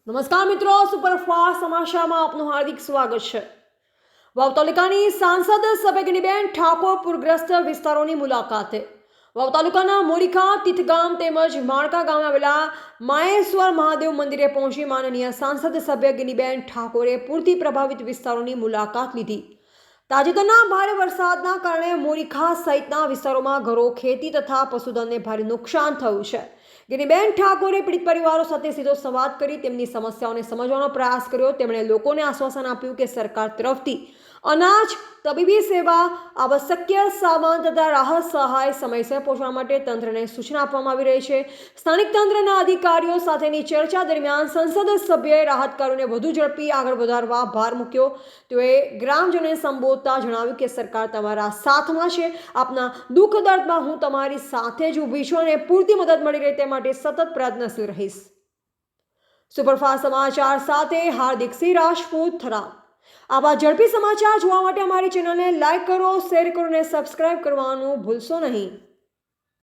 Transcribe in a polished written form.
નમસ્કાર મિત્રો, સુપરફાસ્ટ સમાચારમાં આપનું હાર્દિક સ્વાગત છે। વાવ તાલુકાની સાંસદ સભ્યગીનીબેન ઠાકોર પૂરગ્રસ્ત વિસ્તારોની મુલાકાતે। વાવ તાલુકાના મોરીખા તીથગામ તેમજ માણકા ગામે આવેલા માયેશ્વર મહાદેવ મંદિરે પહોંચી માનનીય સાંસદ સભ્યગીનીબેન ઠાકોરે પૂરથી પ્રભાવિત વિસ્તારોની મુલાકાત લીધી। તાજેતરના ભારે વરસાદના કારણે મોરીખા સહિતના વિસ્તારોમાં ઘરો, ખેતી તથા પશુધનને ભારે નુકસાન થયું છે। ગિનીબેન ઠાકોરે પીડિત પરિવારો સાથે સીધો સંવાદ કરી તેમની સમસ્યાઓને સમજવાનો પ્રયાસ કર્યો। તેમણે લોકોને આશ્વાસન આપ્યું કે સરકાર તરફથી અનાજ, તબીબી સેવા, આવશ્યક સામાન તથા રાહત સહાય સમયસર પહોંચવા માટે તંત્રને સૂચના આપવામાં આવી રહી છે। સ્થાનિક તંત્રના અધિકારીઓ સાથેની ચર્ચા દરમિયાન સંસદ સભ્યએ રાહત કાર્યોને વધુ ઝડપી આગળ વધારવા ભાર મૂક્યો। તેઓએ ગ્રામજનોને સંબોધતા જણાવ્યું કે સરકાર તમારા સાથમાં છે, આપના દુઃખ દર્દમાં હું તમારી સાથે જ ઊભી છું અને પૂરતી મદદ મળી રહે તે માટે સતત પ્રયત્નશીલ રહીશ। સુપરફાસ્ટ સમાચાર સાથે હાર્દિક સિંહ રાજપૂત, થરાદ। આવા ઝડપી સમાચાર જોવા માટે અમારી ચેનલને લાઈક કરો, શેર કરો અને સબસ્ક્રાઇબ કરવાનું ભૂલશો નહીં।